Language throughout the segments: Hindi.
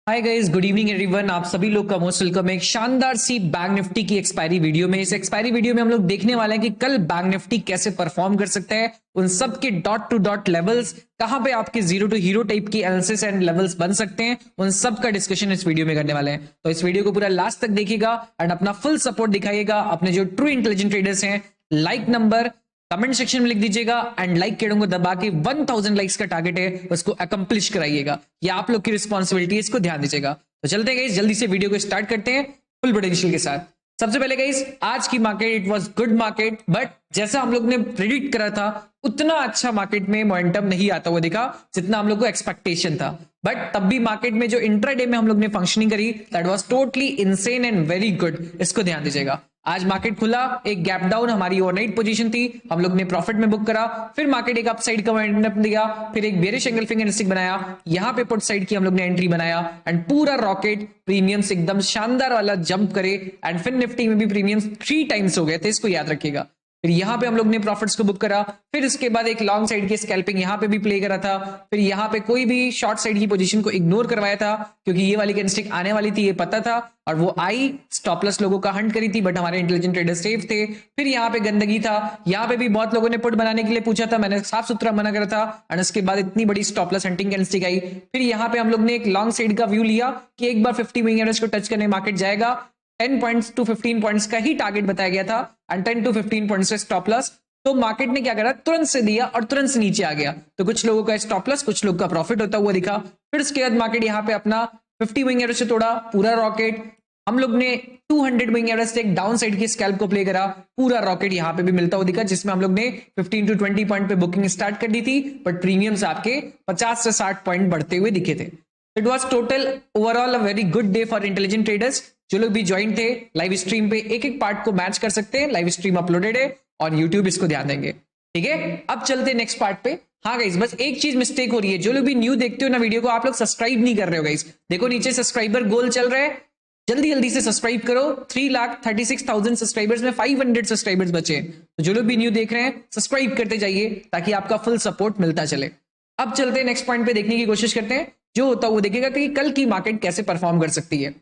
Hi guys, good evening everyone. आप सभी लोग का मोस्ट वेलकम है एक शानदार सी बैंक निफ्टी की एक्सपायरी वीडियो में। इस एक्सपायरी वीडियो में हम लोग देखने वाले हैं कि कल बैंक निफ्टी कैसे परफॉर्म कर सकता है, उन सब के डॉट टू डॉट लेवल्स, कहां पे आपके जीरो टू हीरो टाइप की एनालिसिस एंड लेवल्स बन सकते हैं, उन सब का डिस्कशन इस वीडियो में करने वाले हैं। तो इस वीडियो को पूरा लास्ट तक देखिएगा एंड अपना फुल सपोर्ट दिखाइएगा अपने जो ट्रू इंटेलिजेंट ट्रेडर्स हैं। लाइक नंबर कमेंट सेक्शन में लिख दीजिएगा एंड लाइक के को दबा के 1000 लाइक्स का टारगेट है, उसको अकम्प्लिश कराइएगा। ये आप लोग की रिस्पॉन्सिबिलिटी है, इसको ध्यान दीजिएगा। तो चलते हैं गाइस, जल्दी से वीडियो को स्टार्ट करते हैं फुल पोटेंशियल के साथ। सबसे पहले गाइस, आज की market it was good market, but जैसा हम लोग ने प्रिडिक्ट करा था उतना अच्छा मार्केट में मोमेंटम नहीं आता हुआ दिखा जितना हम लोग को एक्सपेक्टेशन था। बट तब भी मार्केट में जो इंट्राडे में हम लोग ने फंक्शनिंग करी that was totally insane and very good, इसको ध्यान दीजिएगा। आज मार्केट खुला, एक गैप डाउन हमारी ओवरनाइट पोजीशन थी, हम लोग ने प्रॉफिट में बुक करा। फिर मार्केट एक अपसाइड का मोमेंटम दिया, फिर एक बेरिश एंगल्फिंग कैंडलस्टिक बनाया, यहां पे पुट साइड की हम लोग ने एंट्री बनाया एंड पूरा रॉकेट प्रीमियम्स एकदम शानदार वाला जंप करे एंड फिर निफ्टी में भी प्रीमियम्स 3 टाइम्स हो गए थे, इसको याद रखिएगा। फिर यहां पे हम लोग ने प्रॉफिट्स को बुक करा, फिर उसके बाद एक लॉन्ग साइड की स्कैल्पिंग यहां पे भी प्ले करा था। फिर यहां पे कोई भी शॉर्ट साइड की पोजीशन को इग्नोर करवाया था क्योंकि ये वाली कैंडलस्टिक आने वाली थी, ये पता था, और वो आई स्टॉपलेस लोगों का हंट करी थी, बट हमारे इंटेलिजेंट ट्रेडर सेफ थे। फिर यहाँ पे गंदगी था, यहाँ पे भी बहुत लोगों ने पुट बनाने के लिए पूछा था, मैंने साफ सुथरा मना करा था एंड उसके बाद इतनी बड़ी स्टॉपलेस हंटिंग कैंडलस्टिक आई। फिर यहाँ पे हम लोग ने एक लॉन्ग साइड का व्यू लिया कि एक बार 50 मूविंग एवरेज को टच करने मार्केट जाएगा। 10 पॉइंट्स टू 15 पॉइंट्स का ही टारगेट बताया गया था एंड 10 टू 15 पॉइंट्स से स्टॉप लॉस। तो मार्केट ने क्या करा, तुरंत से दिया और तुरंत से नीचे आ गया। तो कुछ लोगों का स्टॉप लॉस, कुछ लोगों का प्रॉफिट होता हुआ दिखा। फिर उसके बाद मार्केट यहाँ पे अपना 50 मूविंग एवरेज से तोड़ा, पूरा रॉकेट हम लोग ने 200 मूविंग एवरेज से एक डाउन साइड की स्कैल्प को प्ले करा, पूरा रॉकेट यहाँ पे भी मिलता हुआ दिखा, जिसमें हम लोग ने 15 टू 20 पॉइंट पे बुकिंग स्टार्ट कर दी थी, बट प्रीमियम्स आपके 50 से 60 पॉइंट बढ़ते हुए दिखे थे। It was total overall a very good day for intelligent traders. जो लोग भी ज्वाइन थे लाइव स्ट्रीम पे एक एक पार्ट को मैच कर सकते हैं, लाइव स्ट्रीम अपलोडेड है और यूट्यूब, इसको ध्यान देंगे। ठीक है, अब चलते हैं नेक्स्ट पार्ट पे। हाँ गाइस, बस एक चीज मिस्टेक हो रही है, जो लोग भी न्यू देखते हो ना वीडियो को, आप लोग सब्सक्राइब नहीं कर रहे हो गाइस। देखो नीचे सब्सक्राइबर गोल चल रहा है, जल्दी जल्दी से सब्सक्राइब करो। 3,36,000 सब्सक्राइबर्स में 500 सब्सक्राइबर्स बचे, तो जो लोग भी न्यू देख रहे हैं सब्सक्राइब करते जाइए ताकि आपका फुल सपोर्ट मिलता चले। अब चलते हैं नेक्स्ट पॉइंट पे, देखने की कोशिश करते हैं जो होता है वो देखेगा कि कल की मार्केट कैसे परफॉर्म कर सकती है।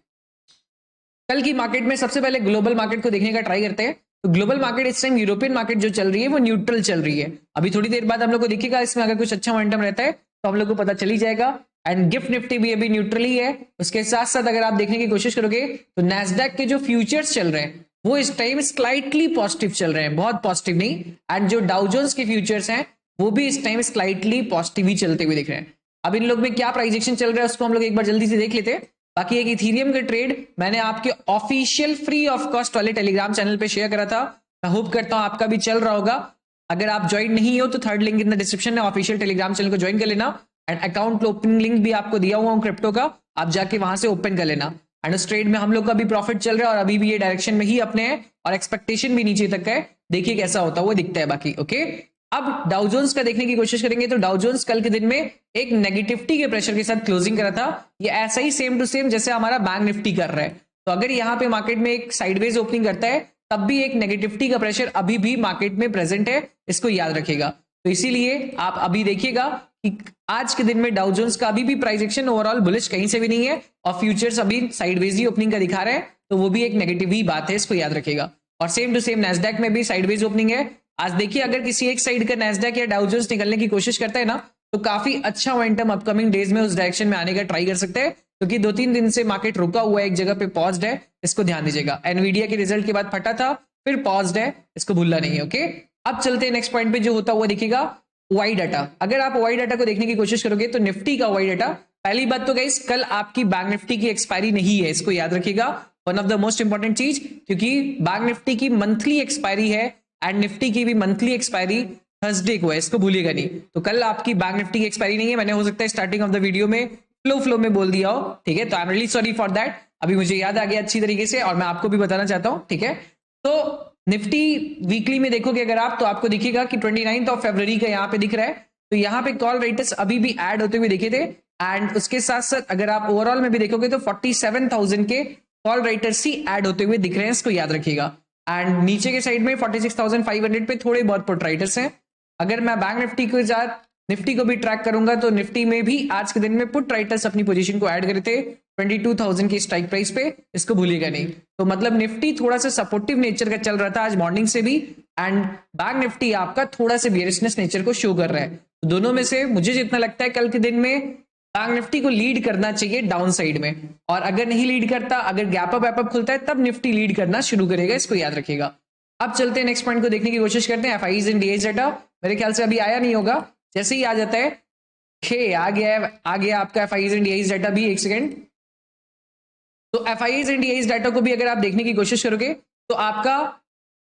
कल की मार्केट में सबसे पहले ग्लोबल मार्केट को देखने का ट्राई करते हैं। तो ग्लोबल मार्केट इस टाइम यूरोपियन मार्केट जो चल रही है वो न्यूट्रल चल रही है। अभी थोड़ी देर बाद हम लोग को दिखेगा इसमें अगर कुछ अच्छा मोमेंटम रहता है तो हम लोग को पता चली जाएगा। एंड गिफ्ट निफ्टी भी अभी न्यूट्रल ही है। उसके साथ साथ अगर आप देखने की कोशिश करोगे तो नैस्डैक के जो फ्यूचर्स चल रहे हैं वो इस टाइम स्लाइटली पॉजिटिव चल रहे हैं, बहुत पॉजिटिव नहीं। एंड जो डाउ जोन्स के फ्यूचर्स हैं वो भी इस टाइम स्लाइटली पॉजिटिव ही चलते हुए दिख रहे हैं। अब इन लोग में क्या प्राइस एक्शन चल रहा है उसको हम लोग एक बार जल्दी से देख लेते हैं। बाकी एक इथीरियम का ट्रेड मैंने आपके ऑफिशियल फ्री ऑफ कॉस्ट वाले टेलीग्राम चैनल पे शेयर करा था, मैं होप करता हूं आपका भी चल रहा होगा। अगर आप ज्वाइन नहीं हो तो third link in the description है, ऑफिशियल टेलीग्राम चैनल को ज्वाइन कर लेना एंड अकाउंट ओपनिंग लिंक भी आपको दिया हुआ हूं क्रिप्टो का, आप जाके वहां से ओपन कर लेना। एंड उस ट्रेड में हम लोग का भी प्रॉफिट चल रहा है और अभी भी ये डायरेक्शन में ही अपने हैं और एक्सपेक्टेशन भी नीचे तक है, देखिए कैसा होता है वो दिखता है बाकी। ओके, अब डाउ जोन्स का देखने की कोशिश करेंगे तो डाउ जोन्स कल के दिन में एक नेगेटिविटी के प्रेशर के साथ क्लोजिंग करा था। ये ऐसा ही सेम टू सेम जैसे हमारा बैंक निफ्टी कर रहा है। तो अगर यहाँ पे मार्केट में एक साइडवेज ओपनिंग करता है तब भी एक नेगेटिविटी का प्रेशर अभी भी मार्केट में प्रेजेंट है, इसको याद रखिएगा। तो इसीलिए आप अभी देखिएगा कि आज के दिन में डाउ जोन्स का अभी भी प्राइस एक्शन ओवरऑल बुलिश कहीं से भी नहीं है और फ्यूचर्स अभी साइडवेज ही ओपनिंग का दिखा रहे हैं, तो वो भी एक नेगेटिव ही बात है, इसको याद रखिएगा। और सेम टू सेम नैस्डैक में भी साइडवेज ओपनिंग है। आज देखिए अगर किसी एक साइड का नैस्डैक या डाउ जोन्स निकलने की कोशिश करता है ना तो काफी अच्छा मोमेंटम अपकमिंग डेज में उस डायरेक्शन में आने का ट्राई कर सकते हैं, क्योंकि 2-3 दिन से मार्केट रुका हुआ है, एक जगह पे पॉज्ड है, इसको ध्यान दीजिएगा। एनवीडिया के रिजल्ट के बाद फटा था, फिर पॉज्ड है, इसको भूलना नहीं है। ओके, अब चलते हैं नेक्स्ट पॉइंट पे जो होता हुआ दिखेगा वाई डाटा। अगर आप वाई डाटा को देखने की कोशिश करोगे तो निफ्टी का वाई डाटा, पहली बात तो गाइस कल आपकी बैंक निफ्टी की एक्सपायरी नहीं है, इसको याद रखिएगा, one of the most important चीज, क्योंकि बैंक निफ्टी की मंथली एक्सपायरी है एंड निफ्टी की भी मंथली एक्सपायरी थर्सडे को है, इसको भूलिएगा नहीं। तो कल आपकी बैंक निफ्टी की एक्सपायरी नहीं है, मैंने हो सकता है स्टार्टिंग ऑफ द वीडियो में फ्लो में बोल दिया हो, ठीक है, तो I am really sorry for that. अभी मुझे याद आ गया अच्छी तरीके से और मैं आपको भी बताना चाहता हूं, ठीक है। तो निफ्टी वीकली में देखोगे अगर आप तो आपको दिखेगा कि 29 ऑफ फरवरी का यहाँ पे दिख रहा है, तो यहाँ पे कॉल राइटर्स अभी भी ऐड होते हुए दिखे थे। एंड उसके साथ साथ अगर आप ओवरऑल में भी देखोगे तो 47,000 के कॉल राइटर्स ही ऐड होते हुए दिख रहे हैं, इसको याद रखिएगा। एंड नीचे के साइड में 46,500 पे थोड़े बहुत पुट राइटर्स हैं। अगर मैं बैंक निफ्टी के साथ निफ्टी को भी ट्रैक करूंगा तो निफ्टी में भी आज के दिन में पुट राइटर्स अपनी पोजीशन को ऐड करे थे 22,000 की स्ट्राइक प्राइस पे, इसको भूलिएगा नहीं। तो मतलब निफ्टी थोड़ा सा सपोर्टिव नेचर का चल रहा था आज मॉर्निंग से भी, एंड बैंक निफ्टी आपका थोड़ा सा बेरिशनेस नेचर को शो कर रहा है। तो दोनों में से मुझे जितना लगता है कल के दिन में बैंक निफ्टी को लीड करना चाहिए डाउन साइड में, और अगर नहीं लीड करता, अगर गैप अप खुलता है, तब निफ्टी लीड करना शुरू करेगा, इसको याद रखिएगा। अब चलते हैं नेक्स्ट पॉइंट को देखने की कोशिश करते हैं। एफआईज एंड डीआईज डाटा मेरे ख्याल से अभी आया नहीं होगा, जैसे ही आ जाता है आ गया आपका एफआईज एंड डीआईज डाटा भी। एक सेकेंड, तो एफआईज एंड डीआईज डाटा को भी अगर आप देखने की कोशिश करोगे तो आपका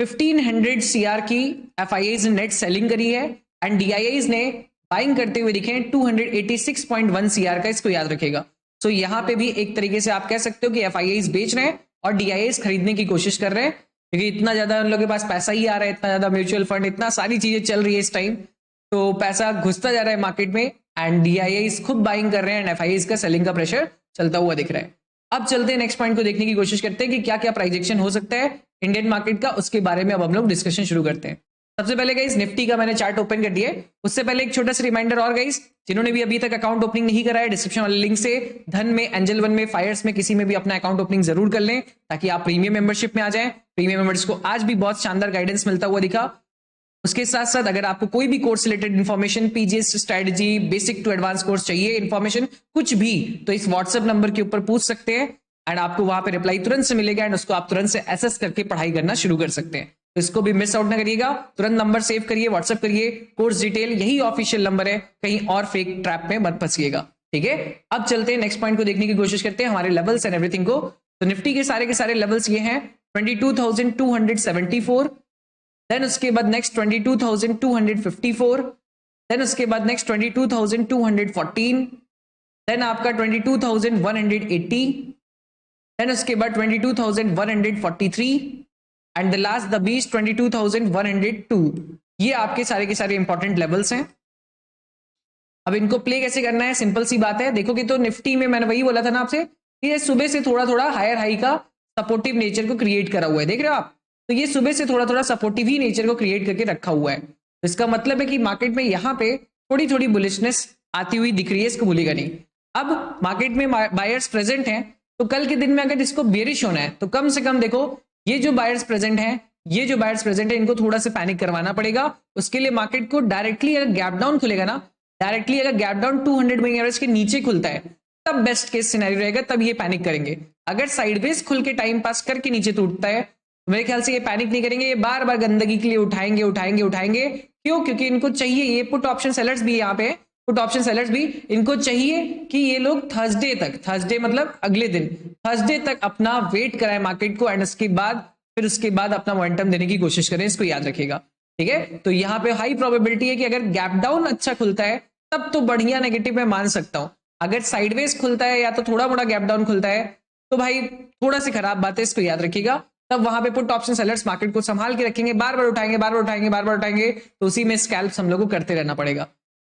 1500 सीआर की एफआईज नेट सेलिंग करी है, एंड डीआईआईज ने बाइंग करते हुए दिखे 286.1 सीआर का, इसको याद रखेगा। सो यहां पे भी एक तरीके से आप कह सकते हो कि एफआईआईज बेच रहे हैं और डीआईआईज खरीदने की कोशिश कर रहे हैं, क्योंकि इतना ज्यादा उन लोगों के पास पैसा ही आ रहा है, इतना ज्यादा म्यूचुअल फंड, इतना सारी चीजें चल रही है इस टाइम, तो पैसा घुसता जा रहा है मार्केट में, एंड डीआईआईज खुद बाइंग कर रहे हैं, एंड एफआईआईज का सेलिंग का प्रेशर चलता हुआ दिख रहा है। अब चलते हैं नेक्स्ट पॉइंट को देखने की कोशिश करते हैं कि क्या क्या प्राइस एक्शन हो सकता है इंडियन मार्केट का, उसके बारे में अब हम लोग डिस्कशन शुरू करते हैं। सबसे पहले गाइस निफ्टी का मैंने चार्ट ओपन कर दिया है, उससे पहले एक छोटा सा रिमाइंडर और गाइस, जिन्होंने भी अभी तक अकाउंट ओपनिंग नहीं करा है, डिस्क्रिप्शन वाले लिंक से धन में, एंजल वन में, फायर्स में, किसी में भी अपना अकाउंट ओपनिंग जरूर कर लें, ताकि आप प्रीमियम मेंबरशिप में आ जाएं। प्रीमियम मेंबर्स को आज भी बहुत शानदार गाइडेंस मिलता हुआ दिखा। उसके साथ साथ अगर आपको कोई भी course related information, PGS strategy, basic to advance course चाहिए, इन्फॉर्मेशन कुछ भी, तो इस व्हाट्सएप नंबर के ऊपर पूछ सकते हैं, एंड आपको वहां पे रिप्लाई तुरंत से मिलेगा, एंड उसको आप तुरंत से एसेस करके पढ़ाई करना शुरू कर सकते हैं। तो इसको भी मिस आउट ना करिएगा, तुरंत नंबर सेव करिए, व्हाट्सएप करिए, कोर्स डिटेल यही ऑफिशियल नंबर है, कहीं और फेक ट्रैप में मत फंसिएगा, ठीक है। अब चलते हैं नेक्स्ट पॉइंट को देखने की कोशिश करते हैं, हमारे लेवल्स एंड एवरीथिंग को। तो निफ्टी के सारे लेवल्स ये हैं 22,274, देन उसके बाद नेक्स्ट 22,254, देन उसके बाद नेक्स्ट 22,214, देन आपका 22,180, देन उसके बाद 22,143, and the last the beast 22,102। ये आपके सारे के सारे इंपॉर्टेंट लेवल्स हैं। अब इनको प्ले कैसे करना है, सिंपल सी बात है, देखोगे तो निफ्टी में मैंने वही बोला था ना आपसे, ये सुबह से थोड़ा थोड़ा हायर हाई का सपोर्टिव नेचर को क्रिएट करा हुआ है, देख रहे हो आप, तो ये सुबह से थोड़ा थोड़ा सपोर्टिव ही नेचर को क्रिएट करके रखा हुआ है। तो इसका मतलब है कि मार्केट में यहां पे थोड़ी थोड़ी बुलिशनेस आती हुई दिख रही है, इसको भूलेगा नहीं। अब मार्केट में बायर्स प्रेजेंट हैं, तो कल के दिन में अगर इसको बेरिश होना है, तो कम से कम देखो ये जो बायर्स प्रेजेंट हैं, इनको थोड़ा सा पैनिक करवाना पड़ेगा। उसके लिए मार्केट को डायरेक्टली अगर गैप डाउन खुलेगा ना, डायरेक्टली अगर गैप डाउन 200 मूविंग एवरेज के नीचे खुलता है, तब बेस्ट केस सिनेरियो रहेगा, तब ये पैनिक करेंगे। अगर साइडवेज खुल के टाइम पास करके नीचे टूटता है, तो मेरे ख्याल से ये पैनिक नहीं करेंगे, ये बार बार गंदगी के लिए उठाएंगे। क्यों? क्योंकि इनको चाहिए, ये पुट ऑप्शन सेलर्स भी यहाँ पे, पुट ऑप्शन सेलर्स भी, इनको चाहिए कि ये लोग थर्सडे मतलब अगले दिन थर्सडे तक अपना वेट कराए मार्केट को, एंड उसके बाद अपना मोमेंटम देने की कोशिश करें, इसको याद रखिएगा, ठीक है। तो यहाँ पे हाई प्रोबेबिलिटी है कि अगर गैप डाउन अच्छा खुलता है तब तो बढ़िया नेगेटिव में मान सकता हूं, अगर साइडवेज खुलता है या तो थोड़ा मोड़ा गैप डाउन खुलता है, तो भाई थोड़ा सी खराब बात है, इसको याद रखिएगा। तब वहां पे पुट ऑप्शन सेलर्स मार्केट को संभाल के रखेंगे, बार बार उठाएंगे, तो उसी में स्कैल्प्स हम लोग को करते रहना पड़ेगा,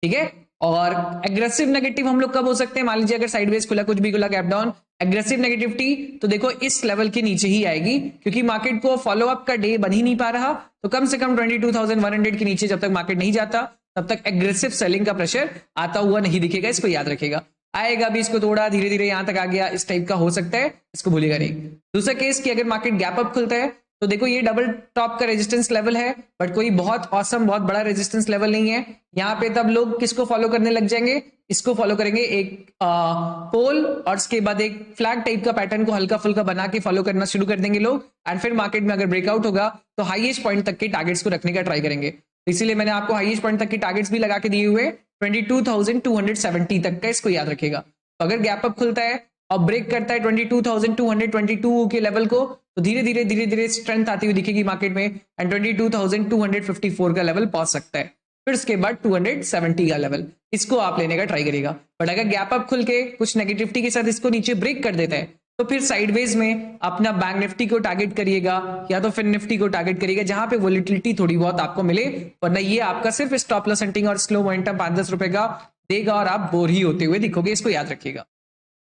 ठीक है। और एग्रेसिव नेगेटिव हम लोग कब हो सकते हैं, मान लीजिए अगर साइडवेज खुला, कुछ भी खुला, गैप डाउन, एग्रेसिव नेगेटिविटी तो देखो इस लेवल के नीचे ही आएगी, क्योंकि मार्केट को फॉलो अप का डे बन ही नहीं पा रहा, तो कम से कम 22,100 के नीचे जब तक मार्केट नहीं जाता, तब तक एग्रेसिव सेलिंग का प्रेशर आता हुआ नहीं दिखेगा, इसको याद रखेगा। आएगा भी, इसको थोड़ा धीरे धीरे यहां तक आ गया, इस टाइप का हो सकता है, इसको भूलेगा नहीं। दूसरा केस कि अगर मार्केट गैप अप खुलता है, तो देखो ये डबल टॉप का रेजिस्टेंस लेवल है, बट कोई बहुत ऑसम, बहुत बड़ा रेजिस्टेंस लेवल नहीं है यहाँ पे। तब लोग किसको फॉलो करने लग जाएंगे, इसको फॉलो करेंगे, एक पोल, और उसके बाद एक फ्लैग टाइप का पैटर्न को हल्का फुल्का बना के फॉलो करना शुरू कर देंगे लोग, एंड फिर मार्केट में अगर ब्रेकआउट होगा तो हाईएस्ट पॉइंट तक के टारगेट्स को रखने का ट्राई करेंगे। तो इसीलिए मैंने आपको हाईएस्ट पॉइंट तक के टारगेट्स भी लगा के दिए हुए 22,270 तक का, इसको याद रखेगा। तो अगर गैप अप खुलता है और ब्रेक करता है 22,222 के लेवल को, तो धीरे धीरे स्ट्रेंथ आती हुई दिखेगी मार्केट में, एंड 22,254 का लेवल पहुंच सकता है, फिर उसके बाद 270 का लेवल, इसको आप लेने का ट्राई करिएगा। बट अगर गैप अप खुल के कुछ नेगेटिविटी के साथ इसको नीचे ब्रेक कर देता है, तो फिर साइडवेज में अपना बैंक निफ्टी को टारगेट करिएगा, या तो फिर निफ्टी को टारगेट करिएगा, जहां पे वोलेटिलिटी थोड़ी बहुत आपको मिले, वरना ये आपका सिर्फ स्टॉप लॉस हंटिंग और स्लो मोमेंटम 5-10 रुपए का देगा, और आप बोर ही होते हुए दिखोगे, इसको याद रखिएगा।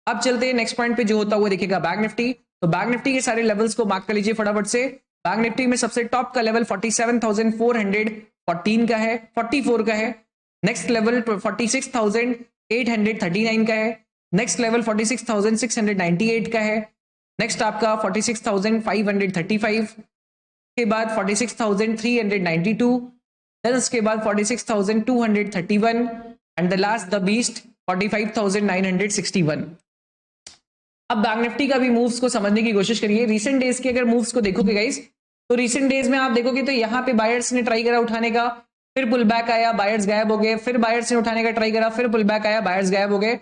अब चलते हैं नेक्स्ट पॉइंट पे, जो होता हुआ दिखेगा बैंक निफ्टी। तो बैंक निफ्टी के सारे लेवल्स को मार्क कर लीजिए फटाफट से। बैंक निफ्टी में सबसे टॉप का लेवल 47,414 का है, 44 का है। नेक्स्ट लेवल 46,839 का है। नेक्स्ट लेवल 46,698 का है। नेक्स्ट आपका 46,535 के बाद 46,392, देन उसके बाद 46,231 and the last the beast 45,961। अब बैंक निफ्टी का भी मूव्स को समझने की कोशिश करिए। रीसेंट डेज के अगर मूव्स को देखोगे गाइस, तो रीसेंट डेज में आप देखोगे तो यहाँ पे बायर्स ने ट्राई करा उठाने का, फिर पुल बैक आया, बायर्स गायब हो गए, फिर बायर्स ने उठाने का ट्राई करा, फिर पुल बैक आया, बायर्स गायब हो गए।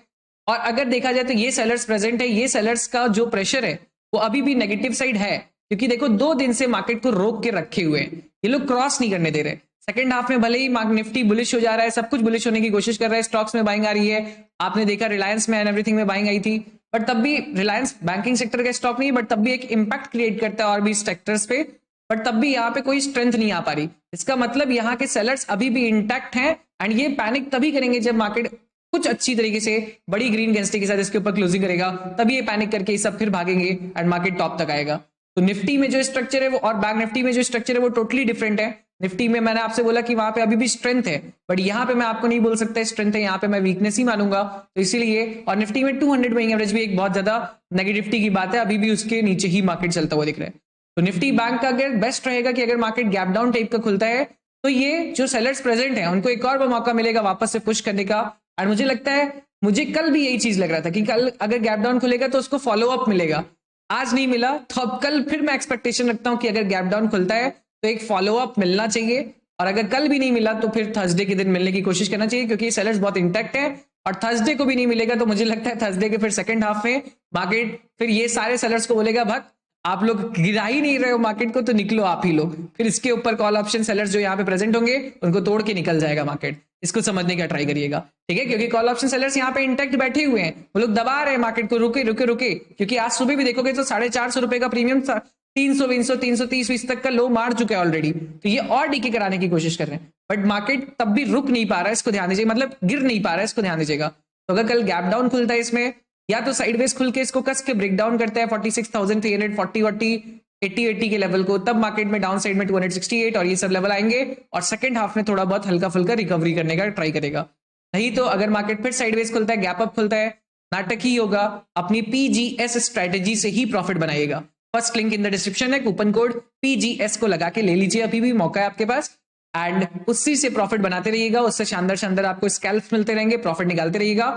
और अगर देखा जाए तो ये सेलर्स प्रेजेंट है, ये सेलर्स का जो प्रेशर है वो अभी भी नेगेटिव साइड है, क्योंकि देखो 2 दिन से मार्केट को रोक के रखे हुए हैं, ये लोग क्रॉस नहीं करने दे रहे। सेकंड हाफ में भले ही निफ्टी बुलिश हो जा रहा है, सब कुछ बुलिश होने की कोशिश कर रहा है, स्टॉक्स में बाइंग आ रही है, आपने देखा रिलायंस में एंड एवरीथिंग में बाइंग आई थी, बट तब भी रिलायंस बैंकिंग सेक्टर का स्टॉक नहीं है, बट तब भी एक इंपैक्ट क्रिएट करता है और भी सेक्टर्स पे, बट तब भी यहाँ पे कोई स्ट्रेंथ नहीं आ पा रही। इसका मतलब यहाँ के सेलर्स अभी भी इंटैक्ट हैं, एंड ये पैनिक तभी करेंगे जब मार्केट कुछ अच्छी तरीके से बड़ी ग्रीन कैंडल के साथ इसके ऊपर क्लोजिंग करेगा, तभी ये पैनिक करके ये सब फिर भागेंगे एंड मार्केट टॉप तक आएगा। तो निफ्टी में जो स्ट्रक्चर है वो और बैंक निफ्टी में जो स्ट्रक्चर है वो टोटली डिफरेंट है। निफ्टी में मैंने आपसे बोला कि वहां पे अभी भी स्ट्रेंथ है, बट यहाँ पे मैं आपको नहीं बोल सकता स्ट्रेंथ है, यहाँ पे मैं वीकनेस ही मानूंगा। तो इसीलिए, और निफ्टी में 200 मूविंग एवरेज भी एक बहुत ज्यादा नेगेटिविटी की बात है, अभी भी उसके नीचे ही मार्केट चलता हुआ दिख रहा है। तो निफ्टी बैंक का अगर बेस्ट रहेगा कि अगर मार्केट गैप डाउन टाइप का खुलता है तो ये जो सेलर्स प्रेजेंट है उनको एक और मौका मिलेगा वापस से पुश करने का। और मुझे लगता है, मुझे कल भी यही चीज लग रहा था कि कल अगर गैप डाउन खुलेगा तो उसको फॉलो अप मिलेगा, आज नहीं मिला तो अब कल फिर मैं एक्सपेक्टेशन रखता हूं कि अगर गैप डाउन खुलता है तो एक फॉलो अप मिलना चाहिए, और अगर कल भी नहीं मिला तो फिर थर्सडे के दिन मिलने की कोशिश करना चाहिए, क्योंकि सेलर्स बहुत इंटैक्ट है। और थर्सडे को भी नहीं मिलेगा तो मुझे लगता है थर्सडे के फिर सेकंड हाफ में मार्केट फिर ये सारे सेलर्स को बोलेगा भक्त आप लोग गिरा ही नहीं रहे हो मार्केट को, तो निकलो आप ही लोग। फिर इसके ऊपर कॉल ऑप्शन सेलर्स जो यहाँ पे प्रेजेंट होंगे उनको तोड़ के निकल जाएगा मार्केट। इसको समझने का ट्राई करिएगा, ठीक है, क्योंकि कॉल ऑप्शन सेलर्स यहाँ पे इंटैक्ट बैठे हुए हैं, वो लोग दबा रहे हैं मार्केट को, रुके रुके रुके, क्योंकि आज सुबह भी देखोगे तो 450 रुपए का प्रीमियम 300 330 तक का लो मार चुका है ऑलरेडी, तो ये और डीके कराने की कोशिश कर रहे हैं, बट मार्केट तब भी रुक नहीं पा रहा है, इसको ध्यान दीजिए, मतलब गिर नहीं पा रहा है, इसको ध्यान दीजिएगा। तो अगर कल गैप डाउन खुलता है इसमें, या तो साइडवेज खुल के इसको कस के ब्रेक डाउन करता है 46,340 80 के लेवल को, तब मार्केट में डाउन साइड में 268 और ये सब लेवल आएंगे, और सेकंड हाफ में थोड़ा बहुत हल्का फुल्का रिकवरी करने का ट्राई करेगा। नहीं तो अगर मार्केट फिर साइडवेज खुलता है, गैप अप खुलता है, नाटक ही होगा, अपनी पीजीएस स्ट्रेटेजी से ही प्रॉफिट बनाइएगा। First link in the description है, कूपन कोड पीजीएस को लगा के ले लीजिए, अभी भी मौका है आपके पास, एंड उसी से प्रॉफिट बनाते रहिएगा, उससे शानदार शानदार आपको स्कैल्प्स मिलते रहेंगे, प्रॉफिट निकालते रहिएगा।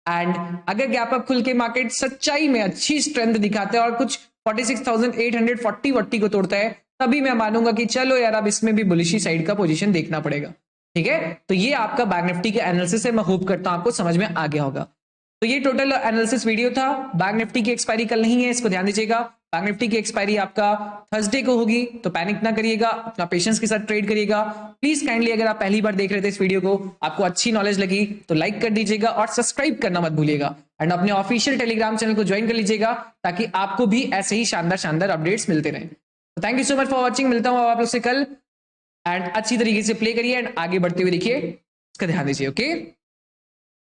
एंड अगर गैप अप खुल के मार्केट सच्चाई में अच्छी स्ट्रेंथ दिखाते हैं और कुछ 46,840 को तोड़ता है, तभी मैं मानूंगा कि चलो यार अब इसमें भी बुलिशी साइड का पोजीशन देखना पड़ेगा, ठीक है। तो ये आपका बैंक निफ्टी के एनालिसिस है, मैं होप करता हूं आपको समझ में आ गया होगा। तो ये टोटल एनालिसिस वीडियो था। बैंक निफ्टी की एक्सपायरी कल नहीं है, इसको ध्यान दीजिएगा। बैंक निफ्टी की एक्सपायरी आपका थर्सडे को होगी, तो पैनिक ना करिएगा, अपना पेशेंस के साथ ट्रेड करिएगा। प्लीज काइंडली अगर आप पहली बार देख रहे थे इस वीडियो को, आपको अच्छी नॉलेज लगी तो लाइक कर दीजिएगा और सब्सक्राइब करना मत भूलिएगा, एंड अपने ऑफिशियल टेलीग्राम चैनल को ज्वाइन कर लीजिएगा ताकि आपको भी ऐसे ही शानदार शानदार अपडेट्स मिलते रहें। तो thank you so much for watching, मिलता हूं आप लोग से कल, एंड अच्छी तरीके से प्ले करिए एंड आगे बढ़ते हुए देखिए, इसका ध्यान दीजिए, ओके।